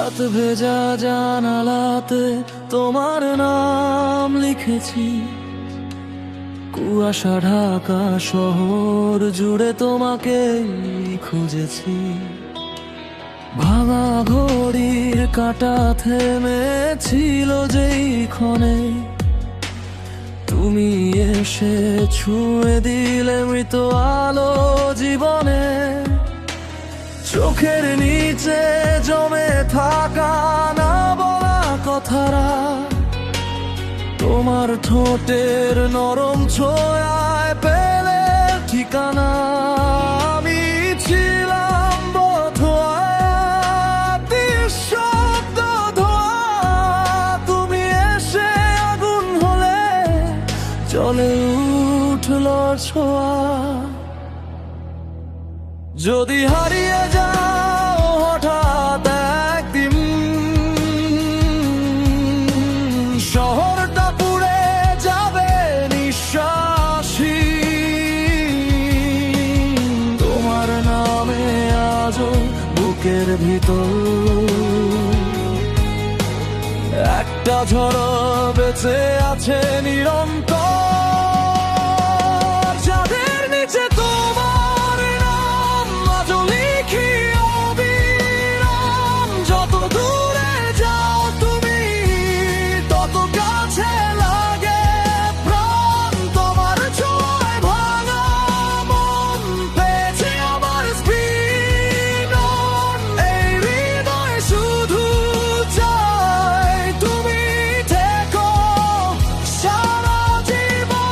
রাত ভেজা জানালাতে তোমার নাম লিখেছি, কুয়াশা ঢাকা শহর জুড়ে তোমাকে খুঁজেছি। ভাঙা ঘড়ির কাঁটা থেমেছিল যেই ক্ষণে তুমি এসে ছুঁয়ে দিলে মৃত আলো জীবনে। চোখের নিচে জমে থাকা না বলা কথারা, তোমার ঠোঁটের নরম ছোঁয়ায় পেলে ঠিকানা। আমি ছিলাম বোধহয় নিঃশব্দ ধোঁয়া, তুমি এসে আগুন হলে জ্বলে উঠল ছোঁয়া। যদি হারিয়ে যাও হঠাৎ একদিন, শহরটা পুড়ে যাবে নিঃশ্বাসী। তোমার নামে আজও বুকের ভিতর একটা ঝড় বেঁচে আছে নিরন্তর। যাদের নিচে তোমার নাম আজও লিখি অবিরাম। যত দূরে যাও তুমি তত কাছে লাগে প্রাণ। তোমার ছোঁয়ায় ভাঙা মন পেয়েছে আমার স্পৃহণ। এই হৃদয় শুধু চায় তুমি থেকো সারা জীবন।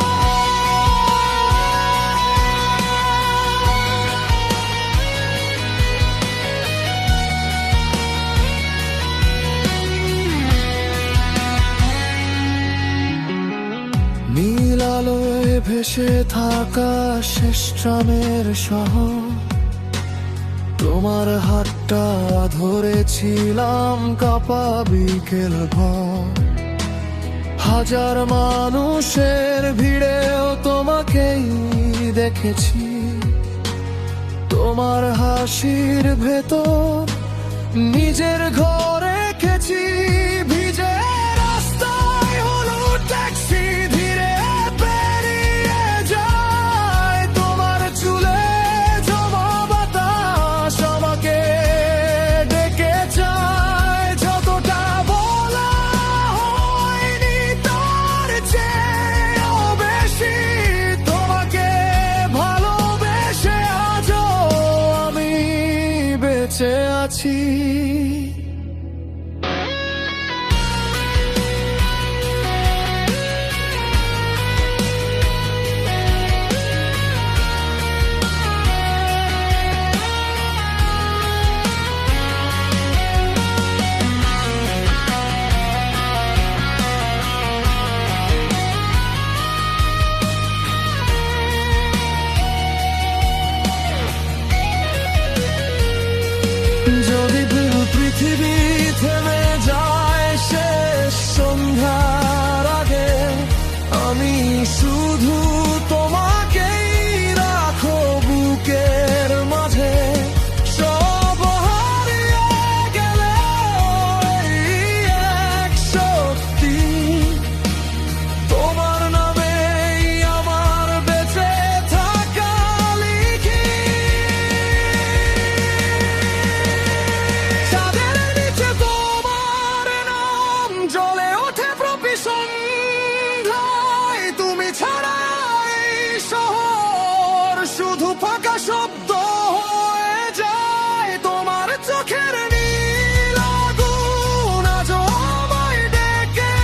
নীল আলোয় ভেসে থাকা শেষ ট্রামের শহর, তোমার হাতটা ধরেছিলাম কাপা বিকেল ভর। হাজার মানুষের ভিড়েও তোমাকেই দেখেছি, তোমার হাসির ভেতর নিজের ঘর রেখেছি। ভিজে রাস্তায় হলুদ ট্যাক্সি ধীরে পেরিয়ে যায়, তোমার চুলে জমা বাতাস আমাকে ডেকে চায়। যতটা বলা হয়নি তার চেয়েও বেশি তোমাকে ভালোবেসে আজও আমি বেঁচে আছি। যদি পৃথিবী থেমে যায় শেষ সন্ধ্যার আগে, আমি শুধু তোমাকেই রাখো বুকের মাঝে। সব হারিয়ে গেলে এই এক শক্তি, তোমার নামেই আমার বেঁচে থাকা লিখি। যাদের নিচে তোমার নাম জ্বলে ওঠে প্রতি সন্ধ্যায়, তুমি ছাড়া এই শহর শুধু ফাঁকা শব্দ হয়ে যায়। তোমার চোখের নীল আগুন আজও আমায় ডেকে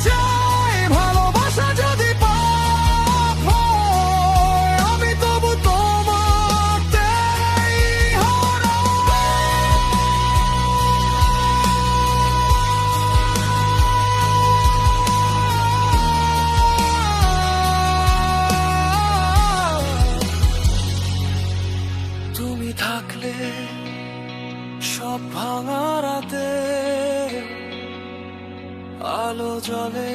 যায়। ভালোবাসা যদি পাপ হয়, আমি তবু তোমাতেই হারাই। তুমি থাকলে সব ভাঙা রাতে আলো জ্বলে।